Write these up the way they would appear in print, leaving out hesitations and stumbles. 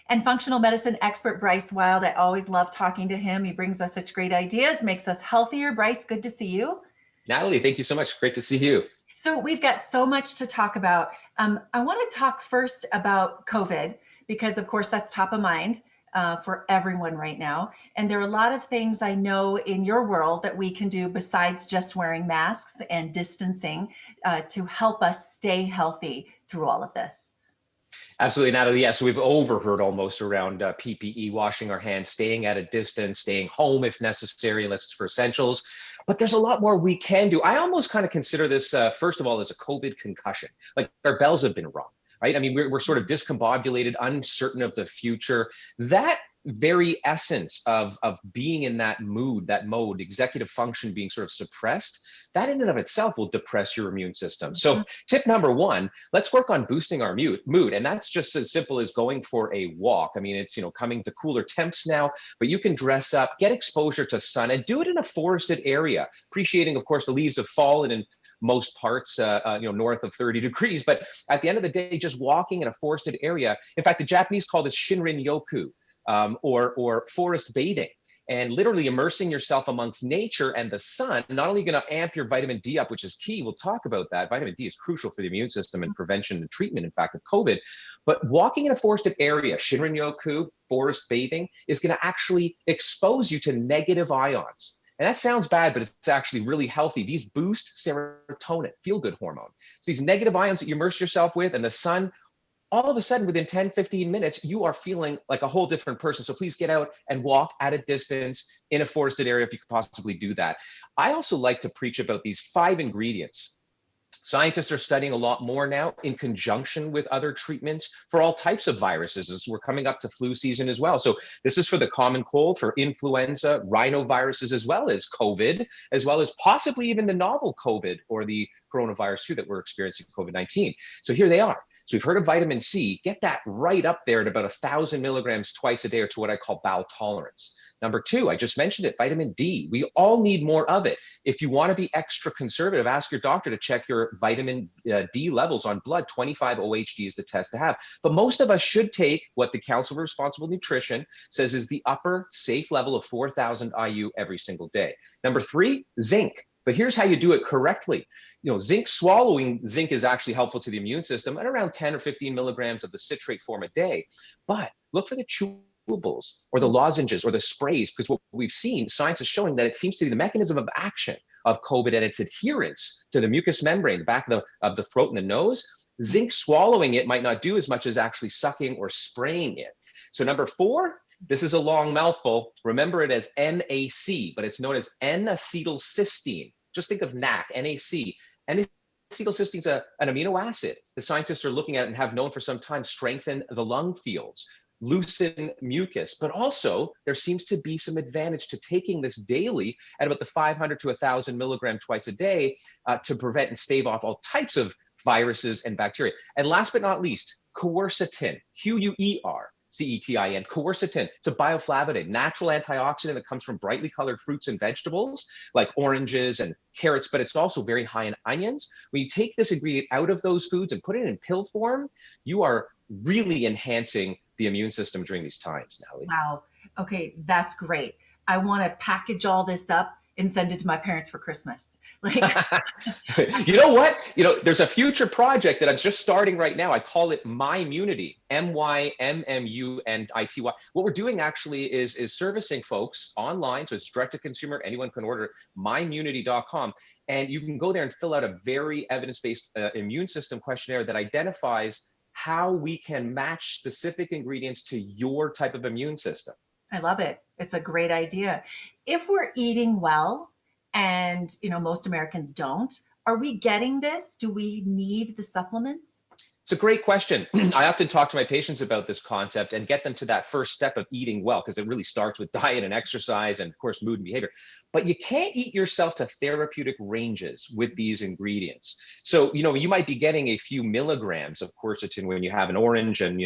And functional medicine expert Bryce Wylde. I always love talking to him. He brings us such great ideas, makes us healthier. Bryce, good to see you. Natalie, thank you so much. Great to see you. So we've got so much to talk about. I want to talk first about COVID because, of course, that's top of mind for everyone right now. And there are a lot of things I know in your world that we can do besides just wearing masks and distancing to help us stay healthy through all of this. Absolutely, Natalie. Yeah, so we've overheard almost around PPE, washing our hands, staying at a distance, staying home if necessary, unless it's for essentials. But there's a lot more we can do. I almost kind of consider this, first of all, as a COVID concussion. Like our bells have been rung, right? I mean, we're sort of discombobulated, uncertain of the future. That very essence of being in that mood, that mode, executive function being sort of suppressed, that in and of itself will depress your immune system. So tip number one, let's work on boosting our mood. And that's just as simple as going for a walk. I mean, it's, coming to cooler temps now, but you can dress up, get exposure to sun, and do it in a forested area. Appreciating, of course, the leaves have fallen in most parts, north of 30 degrees. But at the end of the day, just walking in a forested area. In fact, the Japanese call this Shinrin Yoku, or forest bathing. And literally immersing yourself amongst nature and the sun, not only going to amp your vitamin D up, which is key. We'll talk about that. Vitamin D is crucial for the immune system and prevention and treatment, in fact, of COVID. But walking in a forested area, Shinrin Yoku, forest bathing, is going to actually expose you to negative ions. And that sounds bad, but it's actually really healthy. These boost serotonin, feel-good hormone. So these negative ions that you immerse yourself with and the sun, all of a sudden within 10, 15 minutes, you are feeling like a whole different person. So please get out and walk at a distance in a forested area if you could possibly do that. I also like to preach about these 5 ingredients. Scientists are studying a lot more now in conjunction with other treatments for all types of viruses as we're coming up to flu season as well. So this is for the common cold, for influenza, rhinoviruses, as well as COVID, as well as possibly even the novel COVID or the coronavirus too that we're experiencing, COVID-19. So here they are. So we've heard of vitamin C. Get that right up there at about 1,000 milligrams twice a day, or to what I call bowel tolerance. Number 2, I just mentioned it, vitamin D. We all need more of it. If you want to be extra conservative, ask your doctor to check your vitamin D levels on blood. 25 OHD is the test to have. But most of us should take what the Council for Responsible Nutrition says is the upper safe level of 4,000 IU every single day. Number 3, zinc. But here's how you do it correctly. Swallowing zinc is actually helpful to the immune system at around 10 or 15 milligrams of the citrate form a day. But look for the chewables or the lozenges or the sprays, because what we've seen, science is showing that it seems to be the mechanism of action of COVID and its adherence to the mucous membrane, the back of the throat and the nose. Zinc swallowing it might not do as much as actually sucking or spraying it. So number 4, this is a long mouthful. Remember it as NAC, but it's known as N-acetylcysteine. Just think of NAC, NAC. N-acetylcysteine is an amino acid. The scientists are looking at it and have known for some time strengthen the lung fields, loosen mucus, but also there seems to be some advantage to taking this daily at about the 500 to 1,000 milligram twice a day to prevent and stave off all types of viruses and bacteria. And last but not least, quercetin, Quercetin, quercetin. It's a bioflavonoid, natural antioxidant that comes from brightly colored fruits and vegetables like oranges and carrots, but it's also very high in onions. When you take this ingredient out of those foods and put it in pill form, you are really enhancing the immune system during these times, Natalie. Wow. Okay, that's great. I want to package all this up and send it to my parents for Christmas. You know what? There's a future project that I'm just starting right now. I call it My Immunity, MYMMUNITY. What we're doing actually is servicing folks online. So it's direct to consumer. Anyone can order myimmunity.com. And you can go there and fill out a very evidence-based immune system questionnaire that identifies how we can match specific ingredients to your type of immune system. I love it. It's a great idea. If we're eating well, and most Americans don't, are we getting this? Do we need the supplements? It's a great question. I often talk to my patients about this concept and get them to that first step of eating well, because it really starts with diet and exercise and, of course, mood and behavior. But you can't eat yourself to therapeutic ranges with these ingredients. So, you might be getting a few milligrams of quercetin when you have an orange and,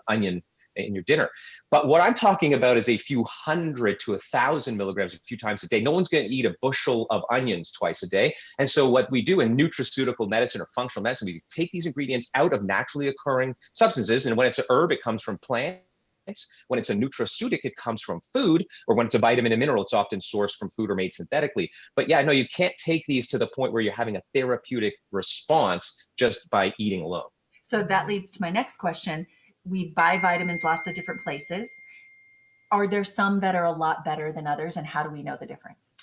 onion in your dinner. But what I'm talking about is a few 100 to 1,000 milligrams a few times a day. No one's going to eat a bushel of onions twice a day. And so what we do in nutraceutical medicine or functional medicine, we take these ingredients out of naturally occurring substances. And when it's a herb, it comes from plants. When it's a nutraceutic, it comes from food, or when it's a vitamin and mineral, it's often sourced from food or made synthetically. But yeah, no, you can't take these to the point where you're having a therapeutic response just by eating alone. So that leads to my next question. We buy vitamins lots of different places. Are there some that are a lot better than others, and how do we know the difference?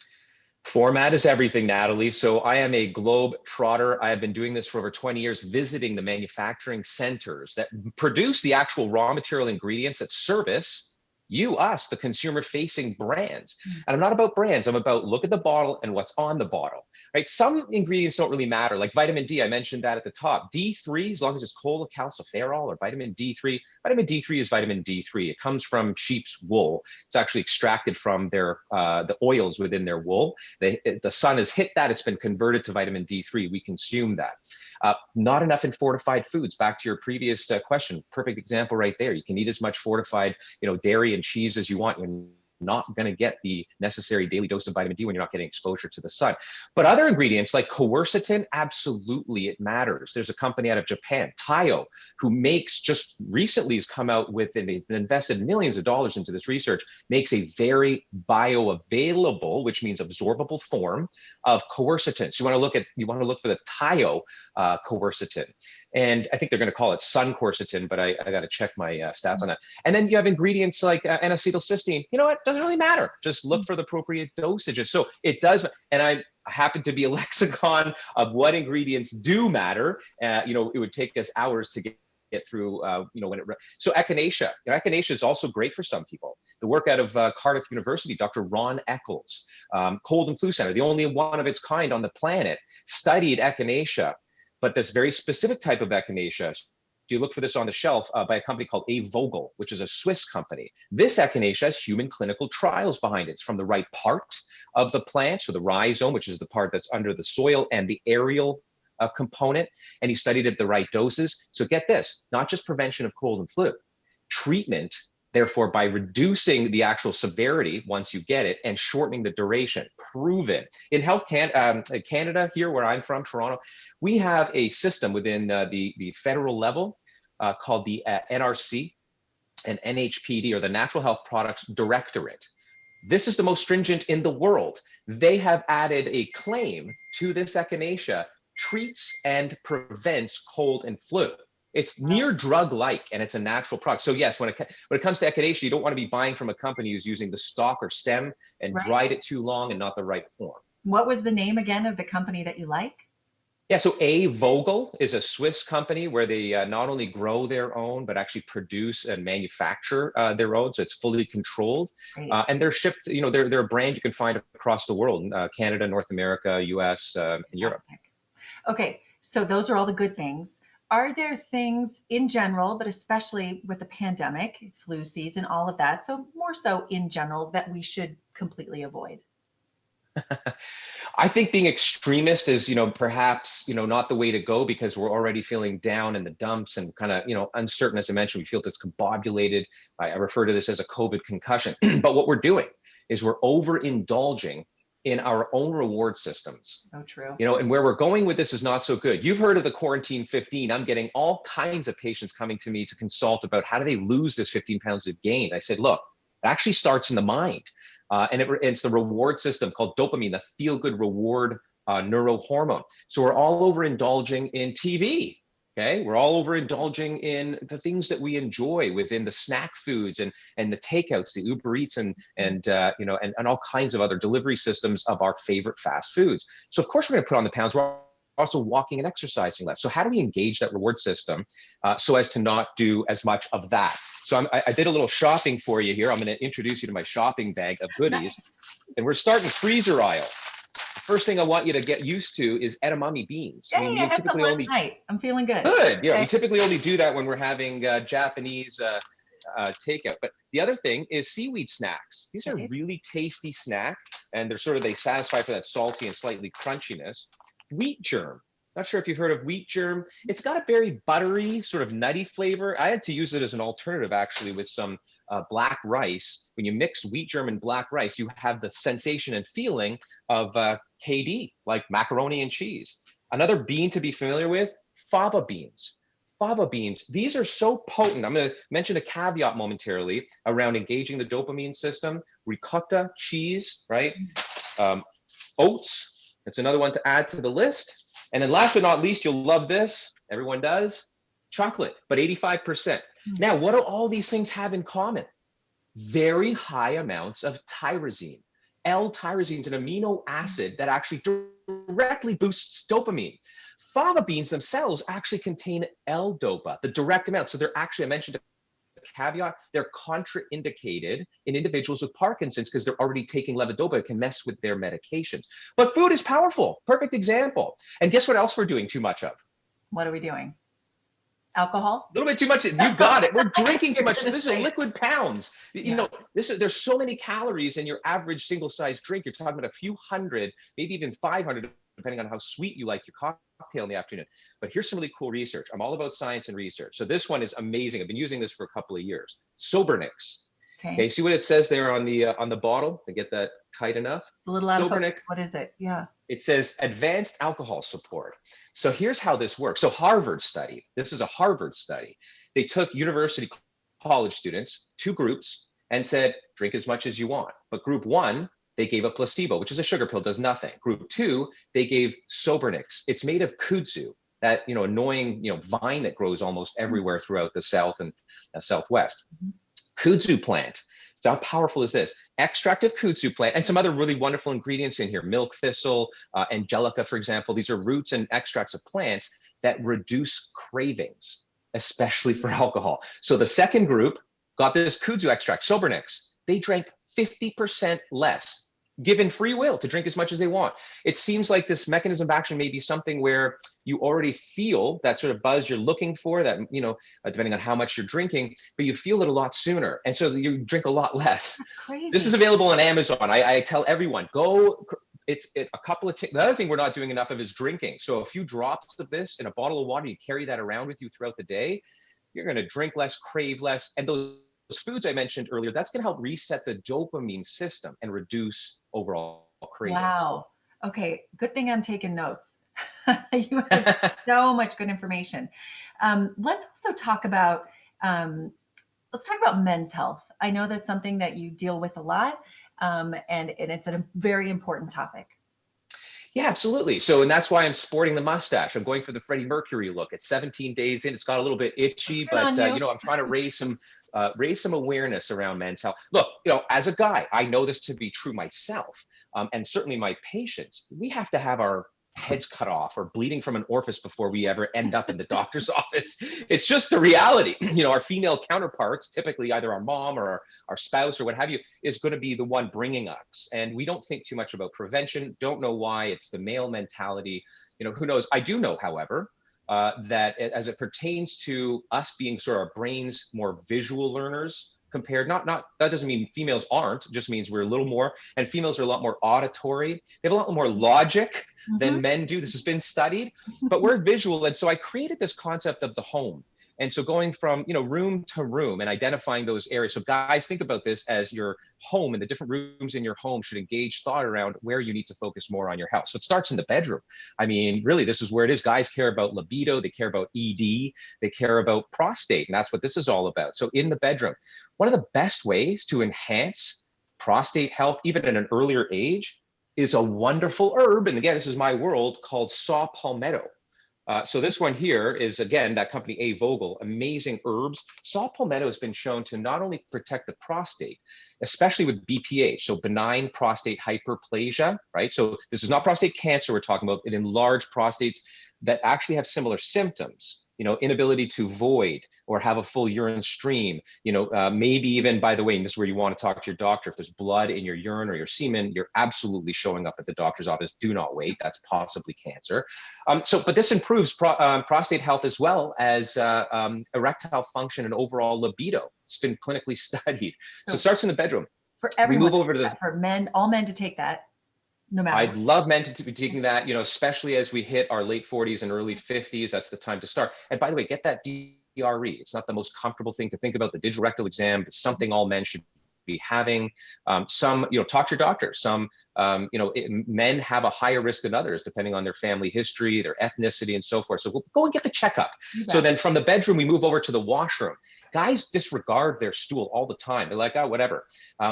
Format is everything, Natalie. So I am a globe trotter. I have been doing this for over 20 years, visiting the manufacturing centers that produce the actual raw material ingredients that service you, us, the consumer facing brands. And I'm not about brands. I'm about look at the bottle and what's on the bottle, right? Some ingredients don't really matter, like vitamin D. I mentioned that at the top. D3, as long as it's cholecalciferol or vitamin D3, vitamin D3 is vitamin D3. It comes from sheep's wool. It's actually extracted from their the oils within their wool. The sun has hit that. It's been converted to vitamin D3. We consume that. Not enough in fortified foods. Back to your previous question, perfect example right there. You can eat as much fortified, dairy and cheese as you want. You're not going to get the necessary daily dose of vitamin D when you're not getting exposure to the sun. But other ingredients like quercetin, absolutely it matters. There's a company out of Japan, Taiyo, who makes, just recently has come out with, and they've invested millions of dollars into this research, makes a very bioavailable, which means absorbable form of quercetin. So you want to look for the Taiyo quercetin. And I think they're going to call it sun quercetin, but I got to check my stats on that. And then you have ingredients like N-acetylcysteine. You know what? Doesn't really matter. Just look for the appropriate dosages. So it does. And I happen to be a lexicon of what ingredients do matter. It would take us hours to get through, so Echinacea. Echinacea is also great for some people. The work out of Cardiff University, Dr. Ron Eccles, Cold and Flu Center, the only one of its kind on the planet, studied Echinacea, but this very specific type of Echinacea. You look for this on the shelf by a company called A. Vogel, which is a Swiss company. This Echinacea has human clinical trials behind it. It's from the right part of the plant, so the rhizome, which is the part that's under the soil, and the aerial component, and he studied at the right doses. So get this, not just prevention of cold and flu, treatment, therefore, by reducing the actual severity once you get it and shortening the duration, proven. In Health Canada, here where I'm from, Toronto, we have a system within the federal level called the NRC and NHPD, or the Natural Health Products Directorate. This is the most stringent in the world. They have added a claim to this Echinacea: treats and prevents cold and flu. It's near drug-like, and it's a natural product. So yes, when it comes to Echinacea, you don't want to be buying from a company who's using the stalk or stem and dried it too long and not the right form. What was the name again of the company that you like? Yeah, so A. Vogel is a Swiss company where they not only grow their own, but actually produce and manufacture their own. So it's fully controlled. And they're shipped, they're a brand you can find across the world, Canada, North America, US, and Europe. Okay, so those are all the good things. Are there things in general, but especially with the pandemic, flu season, all of that, so more so in general, that we should completely avoid? I think being extremist is, perhaps, not the way to go, because we're already feeling down in the dumps and kind of, uncertain. As I mentioned, we feel discombobulated. I refer to this as a COVID concussion. But what we're doing is we're overindulging in our own reward systems. So true. And where we're going with this is not so good. You've heard of the quarantine 15. I'm getting all kinds of patients coming to me to consult about how do they lose this 15 pounds of gain. I said, look, it actually starts in the mind. And it's the reward system called dopamine, the feel-good reward neurohormone. So we're all overindulging in TV. Okay, we're all overindulging in the things that we enjoy within the snack foods and the takeouts, the Uber Eats and all kinds of other delivery systems of our favorite fast foods. So of course we're going to put on the pounds. We're also walking and exercising less. So how do we engage that reward system so as to not do as much of that? So I did a little shopping for you here. I'm going to introduce you to my shopping bag of goodies. Nice. And we're starting freezer aisle. First thing I want you to get used to is edamame beans. Yeah, I had some last night. I'm feeling good. Good. Yeah, we typically only do that when we're having Japanese takeout. But the other thing is seaweed snacks. These are really tasty snack, and they satisfy for that salty and slightly crunchiness. Wheat germ. Not sure if you've heard of wheat germ. It's got a very buttery, sort of nutty flavor. I had to use it as an alternative, actually, with some black rice. When you mix wheat germ and black rice, you have the sensation and feeling of KD, like macaroni and cheese. Another bean to be familiar with, fava beans. fava beans, these are so potent. I'm going to mention a caveat momentarily around engaging the dopamine system. Ricotta, cheese, right? Oats, that's another one to add to the list. And then last but not least, you'll love this. Everyone does. Chocolate, but 85%. Now, what do all these things have in common? Very high amounts of tyrosine. L-tyrosine is an amino acid that actually directly boosts dopamine. Fava beans themselves actually contain L-dopa, the direct amount. So they're actually, I mentioned a caveat, they're contraindicated in individuals with Parkinson's because they're already taking levodopa. It can mess with their medications. But food is powerful. Perfect example. And guess what else we're doing too much of? What are we doing? Alcohol? A little bit too much. You got it. We're drinking too much. So this is liquid pounds. You know, there's so many calories in your average single-sized drink. You're talking about a few hundred, maybe even 500, depending on how sweet you like your cocktail in the afternoon. But here's some really cool research. I'm all about science and research. So this one is amazing. I've been using this for a couple of years. Sobernix. Okay, see what it says there on the bottle to get that tight enough? A little out of focus. What is it? Yeah. It says advanced alcohol support. So here's how this works. So Harvard study, this is a Harvard study. They took university college students, 2 groups, and said, drink as much as you want. But group 1, they gave a placebo, which is a sugar pill, does nothing. Group 2, they gave Sobernix. It's made of kudzu, that annoying vine that grows almost everywhere throughout the South and Southwest. Kudzu plant. So how powerful is this? Extract of kudzu plant and some other really wonderful ingredients in here. Milk thistle, angelica, for example. These are roots and extracts of plants that reduce cravings, especially for alcohol. So the second group got this kudzu extract, Sobernix. They drank 50% less, given free will to drink as much as they want. It seems like this mechanism of action may be something where you already feel that sort of buzz you're looking for, that, depending on how much you're drinking, but you feel it a lot sooner. And so you drink a lot less. That's crazy. This is available on Amazon. I tell everyone, go, it's a couple of, the other thing we're not doing enough of is drinking. So a few drops of this in a bottle of water, you carry that around with you throughout the day, you're going to drink less, crave less. And those foods I mentioned earlier, that's going to help reset the dopamine system and reduce overall cravings. Wow. Okay. Good thing I'm taking notes. You have so much good information. Let's also talk about, men's health. I know that's something that you deal with a lot, and it's a very important topic. Yeah, absolutely. So, and that's why I'm sporting the mustache. I'm going for the Freddie Mercury look. It's 17 days in. It's got a little bit itchy, but I'm trying to raise some awareness around men's health. Look, as a guy, I know this to be true myself, and certainly my patients. We have to have our heads cut off or bleeding from an orifice before we ever end up in the doctor's office. It's just the reality. Our female counterparts, typically either our mom or our spouse or what have you, is going to be the one bringing us. And we don't think too much about prevention. Don't know why. It's the male mentality. Who knows? I do know, however, that as it pertains to us being sort of our brains more visual learners compared, not that doesn't mean females aren't, it just means we're a little more, and females are a lot more auditory. They have a lot more logic than men do. This has been studied, but we're visual. And so I created this concept of the home. And so going from, room to room and identifying those areas. So guys, think about this as your home, and the different rooms in your home should engage thought around where you need to focus more on your health. So it starts in the bedroom. I mean, really, this is where it is. Guys care about libido. They care about ED. They care about prostate. And that's what this is all about. So in the bedroom, one of the best ways to enhance prostate health, even at an earlier age, is a wonderful herb. And again, this is my world, called saw palmetto. So this one here is, again, that company A. Vogel, amazing herbs. Saw palmetto has been shown to not only protect the prostate, especially with BPH, so benign prostate hyperplasia, right? So this is not prostate cancer we're talking about, it enlarged prostates that actually have similar symptoms. Inability to void or have a full urine stream, maybe even, by the way, and this is where you want to talk to your doctor, if there's blood in your urine or your semen, you're absolutely showing up at the doctor's office. Do not wait. That's possibly cancer. But this improves prostate health as well as erectile function and overall libido. It's been clinically studied. So it starts in the bedroom. For everyone, we move over to for men, all men to take that. No matter. I'd love men to be taking that, especially as we hit our late 40s and early 50s. That's the time to start. And by the way, get that DRE. It's not the most comfortable thing to think about, the digital rectal exam. It's something all men should be having. Some, talk to your doctor. Some, men have a higher risk than others, depending on their family history, their ethnicity, and so forth. So we'll go and get the checkup. So then from the bedroom, we move over to the washroom. Guys disregard their stool all the time. They're like, oh, whatever.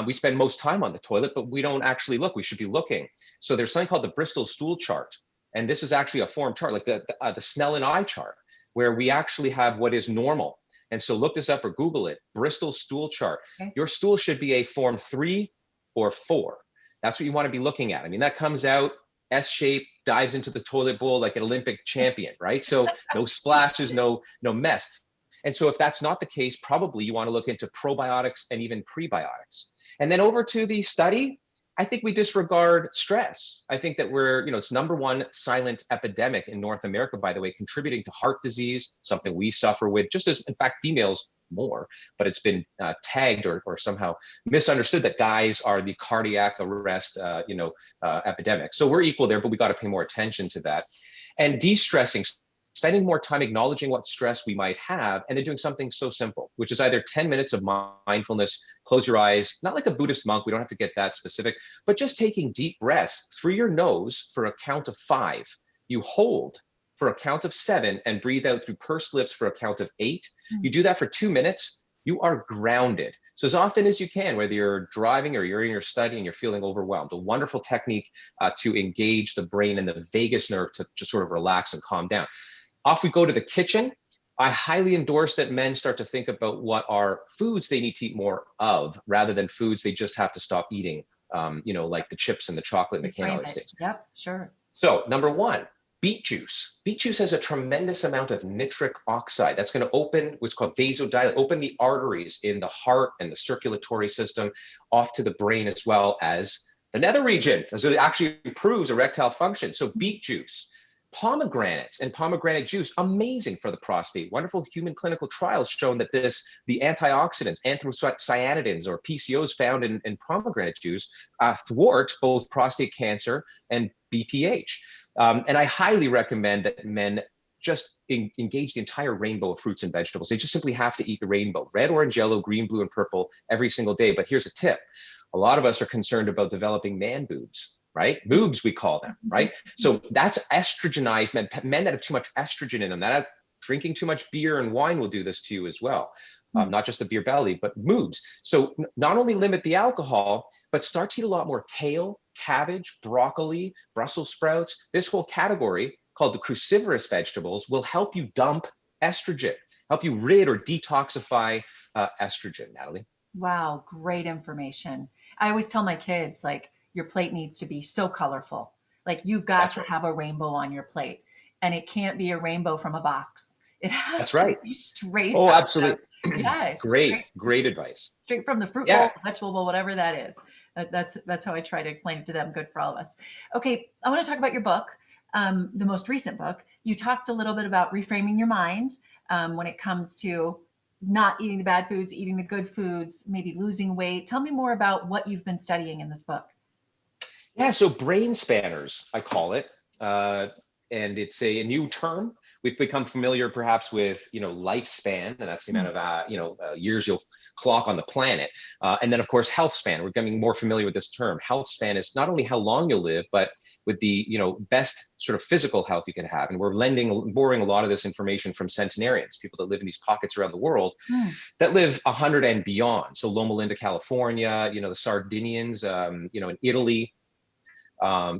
We spend most time on the toilet, but we don't actually look. We should be looking. So there's something called the Bristol stool chart. And this is actually a form chart, like the Snellen eye chart, where we actually have what is normal. And so look this up or Google it, Bristol stool chart. Okay. Your stool should be a form 3 or 4. That's what you want to be looking at. I mean, that comes out S shape, dives into the toilet bowl like an Olympic champion, right? So no splashes, no mess. And so if that's not the case, probably you want to look into probiotics and even prebiotics. And then over to the study, I think we disregard stress. I think that it's #1 silent epidemic in North America, by the way, contributing to heart disease, something we suffer with, just as, in fact, females more, but it's been tagged or somehow misunderstood that guys are the cardiac arrest, epidemic. So we're equal there, but we got to pay more attention to that. And de-stressing, spending more time acknowledging what stress we might have, and then doing something so simple, which is either 10 minutes of mindfulness, close your eyes, not like a Buddhist monk, we don't have to get that specific, but just taking deep breaths through your nose for a count of 5. You hold for a count of 7 and breathe out through pursed lips for a count of 8. You do that for 2 minutes, you are grounded. So as often as you can, whether you're driving or you're in your study and you're feeling overwhelmed, a wonderful technique to engage the brain and the vagus nerve to just sort of relax and calm down. Off we go to the kitchen. I highly endorse that men start to think about what are foods they need to eat more of, rather than foods they just have to stop eating, like the chips and the chocolate and the candy, all these things. Yep, sure. So #1, beet juice. Beet juice has a tremendous amount of nitric oxide. That's going to open what's called vasodilate, open the arteries in the heart and the circulatory system, off to the brain as well as the nether region. So it actually improves erectile function. So beet juice. Pomegranates and pomegranate juice, amazing for the prostate. Wonderful human clinical trials shown that the antioxidants, anthocyanidins or PCOs found in pomegranate juice thwart both prostate cancer and BPH. And I highly recommend that men just engage the entire rainbow of fruits and vegetables. They just simply have to eat the rainbow, red, orange, yellow, green, blue, and purple every single day. But here's a tip. A lot of us are concerned about developing man boobs. Right? Boobs, we call them, right? So that's estrogenized men that have too much estrogen in them. That drinking too much beer and wine will do this to you as well. Not just the beer belly, but boobs. So not only limit the alcohol, but start to eat a lot more kale, cabbage, broccoli, Brussels sprouts. This whole category called the cruciferous vegetables will help you dump estrogen, help you rid or detoxify estrogen, Natalie. Wow, great information. I always tell my kids, like, your plate needs to be so colorful. Like, you've got to have a rainbow on your plate, and it can't be a rainbow from a box. It has to be straight. Oh, absolutely. Yeah. Great advice. Straight from the fruit bowl, vegetable bowl, whatever that is. That's how I try to explain it to them. Good for all of us. Okay. I want to talk about your book, the most recent book. You talked a little bit about reframing your mind when it comes to not eating the bad foods, eating the good foods, maybe losing weight. Tell me more about what you've been studying in this book. Yeah, so brain spanners, I call it, and it's a new term. We've become familiar perhaps with, lifespan, and that's the amount of, years you'll clock on the planet. And then, of course, health span. We're becoming more familiar with this term. Health span is not only how long you'll live, but with the, best sort of physical health you can have. And we're borrowing a lot of this information from centenarians, people that live in these pockets around the world that live 100 and beyond. So Loma Linda, California, the Sardinians, in Italy.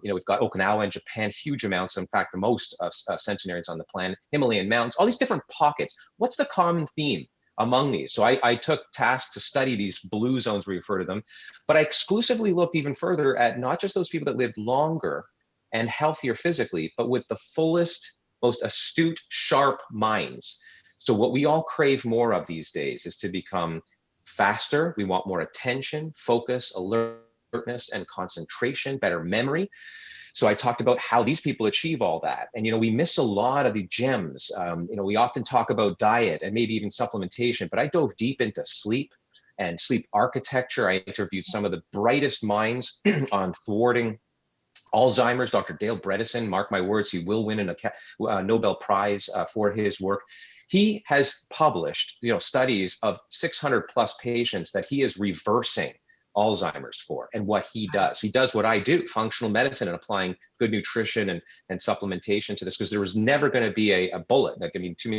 We've got Okinawa in Japan, huge amounts, in fact, the most centenarians on the planet, Himalayan mountains, all these different pockets. What's the common theme among these? So I took task to study these blue zones, we refer to them, but I exclusively looked even further at not just those people that lived longer and healthier physically, but with the fullest, most astute, sharp minds. So what we all crave more of these days is to become faster. We want more attention, focus, alertness, and concentration, better memory. So I talked about how these people achieve all that. And, we miss a lot of the gems. We often talk about diet and maybe even supplementation, but I dove deep into sleep and sleep architecture. I interviewed some of the brightest minds on thwarting Alzheimer's. Dr. Dale Bredesen, mark my words, he will win a Nobel Prize for his work. He has published, studies of 600 plus patients that he is reversing Alzheimer's for and what he does. He does what I do, functional medicine and applying good nutrition and supplementation to this, because there was never going to be a bullet. Like, I mean, too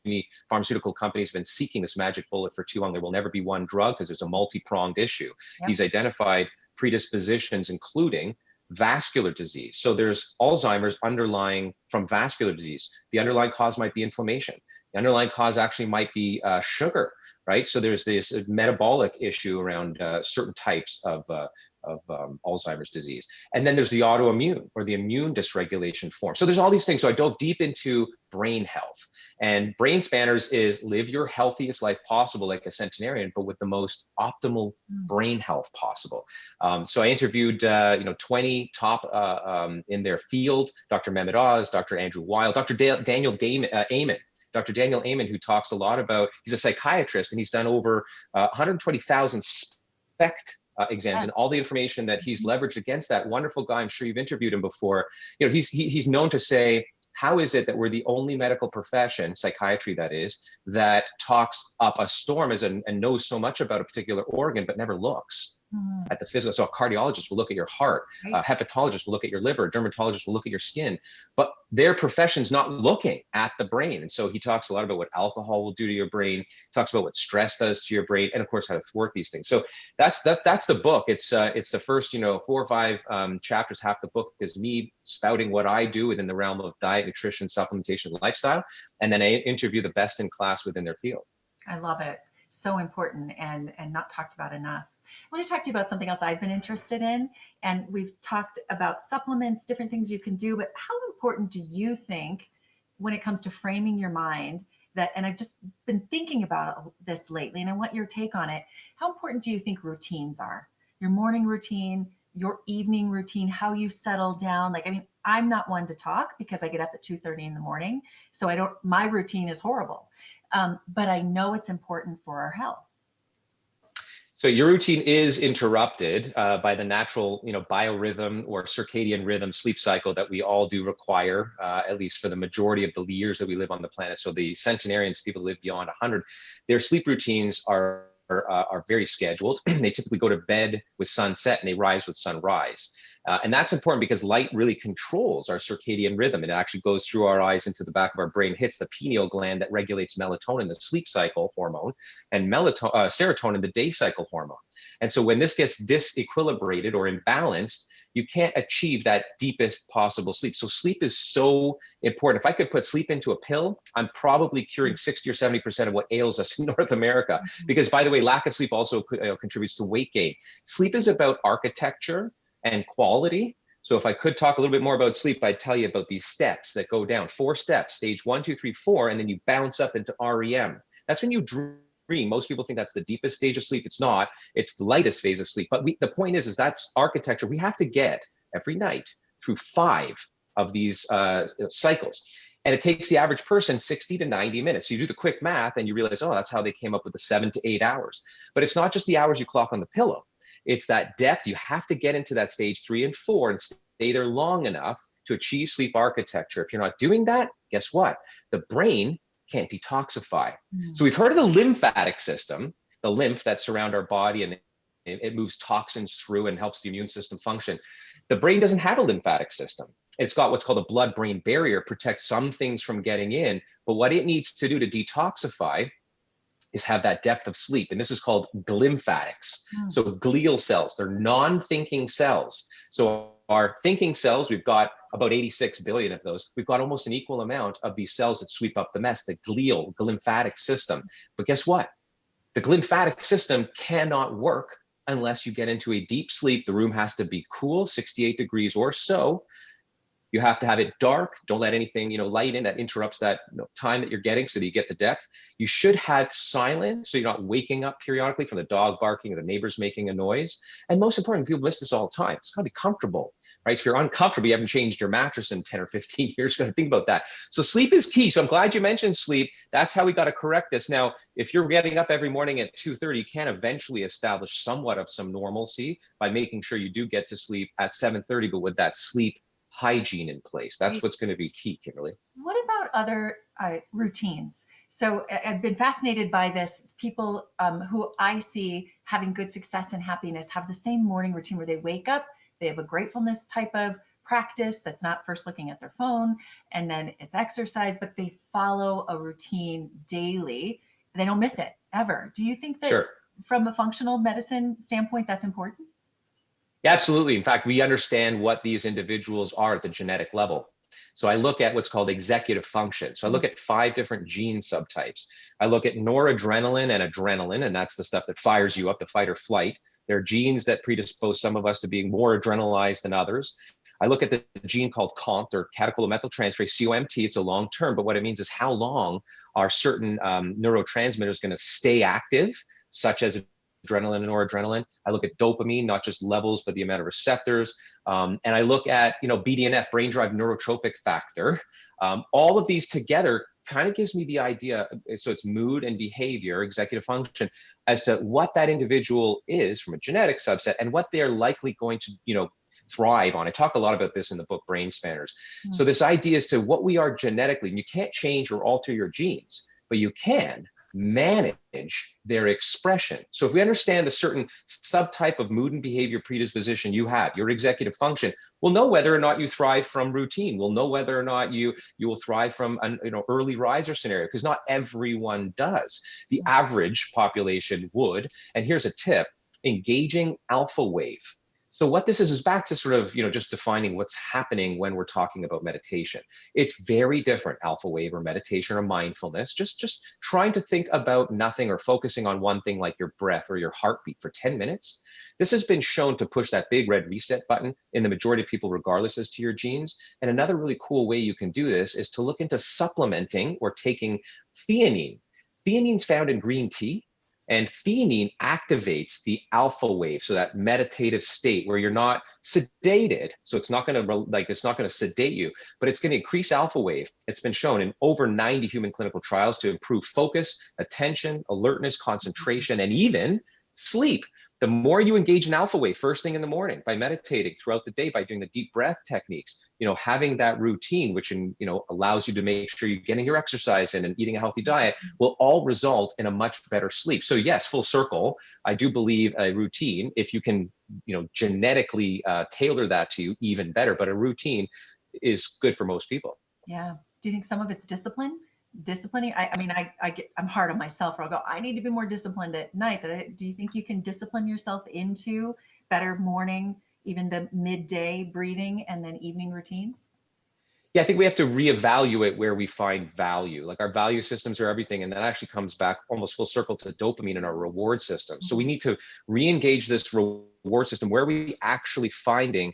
many pharmaceutical companies have been seeking this magic bullet for too long. There will never be one drug because there's a multi-pronged issue. Yep. He's identified predispositions, including vascular disease. So there's Alzheimer's underlying from vascular disease. The underlying cause might be inflammation. The underlying cause actually might be sugar, right? So there's this metabolic issue around certain types of Alzheimer's disease. And then there's the autoimmune or the immune dysregulation form. So there's all these things. So I dove deep into brain health. And Brain Spanners is live your healthiest life possible like a centenarian, but with the most optimal brain health possible. So I interviewed 20 top in their field, Dr. Mehmet Oz, Dr. Andrew Wylde, Dr. Daniel Amen. Dr. Daniel Amen, who talks a lot about, he's a psychiatrist and he's done over 120,000 SPECT exams, and all the information that he's leveraged against that wonderful guy. I'm sure you've interviewed him before. You know, he's known to say, how is it that we're the only medical profession, psychiatry that is, that talks up a storm and knows so much about a particular organ, but never looks at the physical? So a cardiologist will look at your heart, a hepatologist will look at your liver, a dermatologist will look at your skin, but their profession's not looking at the brain. And so he talks a lot about what alcohol will do to your brain, talks about what stress does to your brain, and of course how to thwart these things. So that's the book. It's the first 4 or 5 chapters. Half the book is me spouting what I do within the realm of diet, nutrition, supplementation, and lifestyle, and then I interview the best in class within their field. I love it. So important and not talked about enough. I want to talk to you about something else I've been interested in. And we've talked about supplements, different things you can do, but how important do you think when it comes to framing your mind that, and I've just been thinking about this lately and I want your take on it. How important do you think routines are? Your morning routine, your evening routine, how you settle down? Like, I mean, I'm not one to talk because I get up at 2:30 in the morning. So my routine is horrible. But I know it's important for our health. So your routine is interrupted by the natural, biorhythm or circadian rhythm sleep cycle that we all do require, at least for the majority of the years that we live on the planet. So the centenarians, people who live beyond 100, their sleep routines are very scheduled. They typically go to bed with sunset and they rise with sunrise. And that's important because light really controls our circadian rhythm. It actually goes through our eyes into the back of our brain, hits the pineal gland that regulates melatonin, the sleep cycle hormone, and serotonin, the day cycle hormone. And so when this gets disequilibrated or imbalanced, you can't achieve that deepest possible sleep. So sleep is so important. If I could put sleep into a pill, I'm probably curing 60 or 70% of what ails us in North America. Because, by the way, lack of sleep also contributes to weight gain. Sleep is about architecture and quality. So if I could talk a little bit more about sleep, I'd tell you about these steps that go down. 4 steps, stage 1, 2, 3, 4, and then you bounce up into REM. That's when you dream. Most people think that's the deepest stage of sleep. It's not. It's the lightest phase of sleep. But the point is that's architecture. We have to get every night through 5 of these cycles. And it takes the average person 60 to 90 minutes. So you do the quick math and you realize, oh, that's how they came up with the 7 to 8 hours. But it's not just the hours you clock on the pillow. It's that depth. You have to get into that stage 3 and 4 and stay there long enough to achieve sleep architecture. If you're not doing that, guess what? The brain can't detoxify. So we've heard of the lymphatic system, the lymph that surround our body, and it moves toxins through and helps the immune system function. The brain doesn't have a lymphatic system. It's got what's called a blood-brain barrier, protects some things from getting in, but what it needs to do to detoxify is have that depth of sleep. And this is called glymphatics. So glial cells, they're non-thinking cells. So our thinking cells, we've got about 86 billion of those. We've got almost an equal amount of these cells that sweep up the mess, the glymphatic system. But guess what? The glymphatic system cannot work unless you get into a deep sleep. The room has to be cool, 68 degrees or so. You have to have it dark. Don't let anything, light in that interrupts that time that you're getting so that you get the depth. You should have silence so you're not waking up periodically from the dog barking or the neighbors making a noise. And most important, people miss this all the time. It's got to be comfortable, right? If you're uncomfortable, you haven't changed your mattress in 10 or 15 years, you got to think about that. So sleep is key. So I'm glad you mentioned sleep. That's how we got to correct this. Now, if you're getting up every morning at 2:30, you can eventually establish somewhat of some normalcy by making sure you do get to sleep at 7:30, but with that sleep hygiene in place. That's what's going to be key, Kimberly. What about other routines? So I've been fascinated by this. People who I see having good success and happiness have the same morning routine where they wake up, they have a gratefulness type of practice that's not first looking at their phone, and then it's exercise, but they follow a routine daily. They don't miss it ever. Do you think that Sure. from a functional medicine standpoint, that's important? Yeah, absolutely. In fact, we understand what these individuals are at the genetic level. So I look at what's called executive function. So I look at 5 different gene subtypes. I look at noradrenaline and adrenaline, and that's the stuff that fires you up, the fight or flight. There are genes that predispose some of us to being more adrenalized than others. I look at the gene called COMT, or catecholaminyl-transferase, COMT. It's a long term, but what it means is how long are certain neurotransmitters going to stay active, such as adrenaline and noradrenaline. I look at dopamine, not just levels, but the amount of receptors. And I look at, BDNF, brain-derived neurotrophic factor. All of these together kind of gives me the idea. So it's mood and behavior, executive function, as to what that individual is from a genetic subset and what they're likely going to, thrive on. I talk a lot about this in the book Brain Spanners. So this idea is to what we are genetically, and you can't change or alter your genes, but you can manage their expression. So if we understand the certain subtype of mood and behavior predisposition you have, your executive function, we'll know whether or not you thrive from routine. We'll know whether or not you will thrive from an early riser scenario, because not everyone does. The average population would. And here's a tip: engaging alpha wave. So what this is back to sort of, just defining what's happening when we're talking about meditation. It's very different, alpha wave or meditation or mindfulness. Just trying to think about nothing or focusing on one thing like your breath or your heartbeat for 10 minutes. This has been shown to push that big red reset button in the majority of people, regardless as to your genes. And another really cool way you can do this is to look into supplementing or taking theanine. Theanine's found in green tea. And theanine activates the alpha wave, so that meditative state where you're not sedated. So it's not going to sedate you, but it's going to increase alpha wave. It's been shown in over 90 human clinical trials to improve focus, attention, alertness, concentration, and even sleep. The more you engage in alpha wave first thing in the morning by meditating throughout the day, by doing the deep breath techniques, having that routine, which allows you to make sure you're getting your exercise in and eating a healthy diet, will all result in a much better sleep. So yes, full circle, I do believe a routine, if you can, genetically tailor that to you, even better. But a routine is good for most people. Yeah. Do you think some of it's disciplining? I'm hard on myself, where I'll go, I need to be more disciplined at night. Do you think you can discipline yourself into better morning, even the midday breathing, and then evening routines? Yeah, I think we have to reevaluate where we find value. Like, our value systems are everything. And that actually comes back almost full circle to dopamine in our reward system. So we need to re-engage this reward system where we actually finding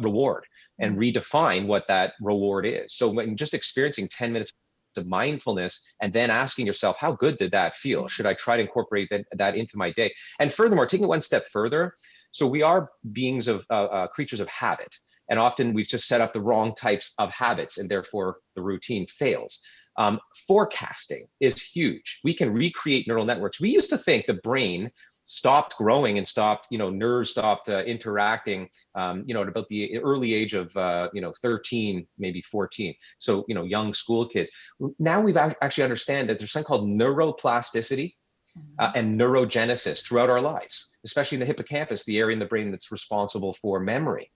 reward, and redefine what that reward is. So when just experiencing 10 minutes of mindfulness and then asking yourself, how good did that feel? Should I try to incorporate that into my day? And furthermore, taking it one step further, so we are beings of creatures of habit. And often we've just set up the wrong types of habits, and therefore the routine fails. Forecasting is huge. We can recreate neural networks. We used to think the brain stopped growing and stopped, nerves stopped interacting, at about the early age of, 13, maybe 14. So, young school kids. Now we've actually understand that there's something called neuroplasticity and neurogenesis throughout our lives, especially in the hippocampus, the area in the brain that's responsible for memory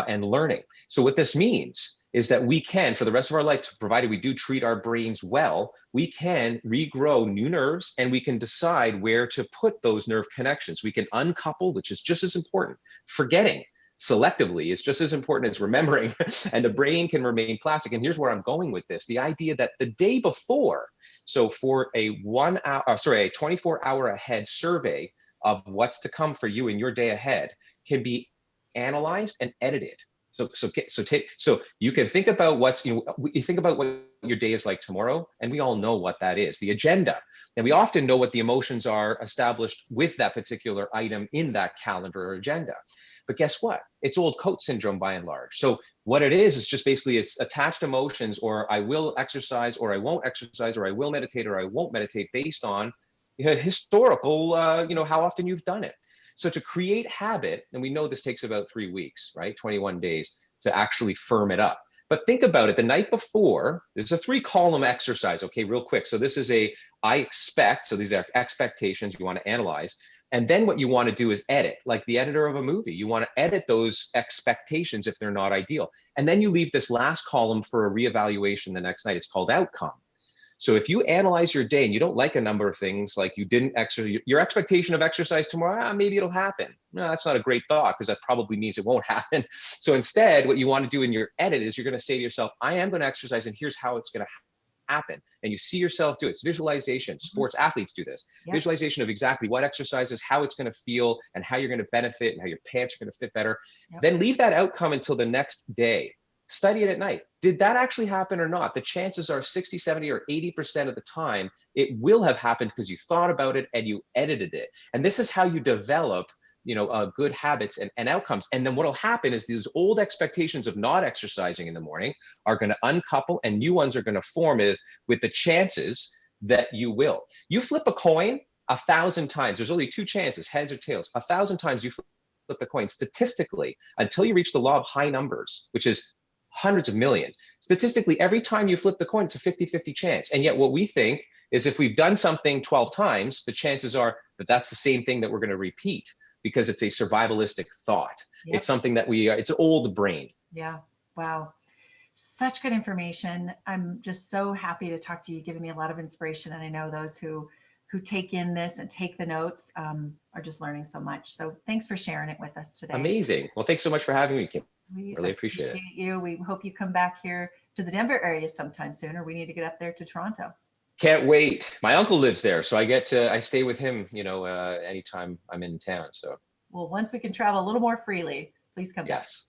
and learning. So what this means is that we can, for the rest of our life, provided we do treat our brains well, we can regrow new nerves, and we can decide where to put those nerve connections. We can uncouple, which is just as important. Forgetting selectively is just as important as remembering, and the brain can remain plastic. And here's where I'm going with this: the idea that the day before, so for a 24-hour ahead survey of what's to come for you in your day ahead, can be analyzed and edited. So you can think about you think about what your day is like tomorrow, and we all know what that is, the agenda. And we often know what the emotions are established with that particular item in that calendar or agenda. But guess what? It's old coat syndrome by and large. So what it is just basically it's attached emotions, or I will exercise, or I won't exercise, or I will meditate, or I won't meditate, based on historical, how often you've done it. So to create habit, and we know this takes about 3 weeks, right? 21 days. to actually firm it up. But think about it, the night before, there's a 3-column exercise, okay, real quick. So this is I expect, so these are expectations you want to analyze. And then what you want to do is edit, like the editor of a movie. You want to edit those expectations if they're not ideal. And then you leave this last column for a reevaluation the next night. It's called outcome. So if you analyze your day and you don't like a number of things, like you didn't exercise, your expectation of exercise tomorrow, maybe it'll happen. No, that's not a great thought, because that probably means it won't happen. So instead, what you want to do in your edit is you're going to say to yourself, I am going to exercise, and here's how it's going to happen. And you see yourself do it. It's visualization. Sports athletes do this. Yep. Visualization of exactly what exercises, how it's going to feel, and how you're going to benefit, and how your pants are going to fit better. Yep. Then leave that outcome until the next day. Study it at night. Did that actually happen or not? The chances are 60, 70, or 80% of the time, it will have happened because you thought about it and you edited it. And this is how you develop, good habits and outcomes. And then what'll happen is these old expectations of not exercising in the morning are going to uncouple, and new ones are going to form with the chances that you will. You flip a coin 1,000 times. There's only 2 chances, heads or tails. 1,000 times you flip the coin. Statistically, until you reach the law of high numbers, which is hundreds of millions. Statistically, every time you flip the coin, it's a 50-50 chance. And yet what we think is if we've done something 12 times, the chances are that that's the same thing that we're going to repeat, because it's a survivalistic thought. Yep. It's something that it's old brain. Yeah. Wow. Such good information. I'm just so happy to talk to you, giving me a lot of inspiration. And I know those who take in this and take the notes are just learning so much. So thanks for sharing it with us today. Amazing. Well, thanks so much for having me, Kim. We really appreciate it. You. We hope you come back here to the Denver area sometime soon, or we need to get up there to Toronto. Can't wait. My uncle lives there, so I stay with him, anytime I'm in town. So. Well, once we can travel a little more freely, please come back. Yes.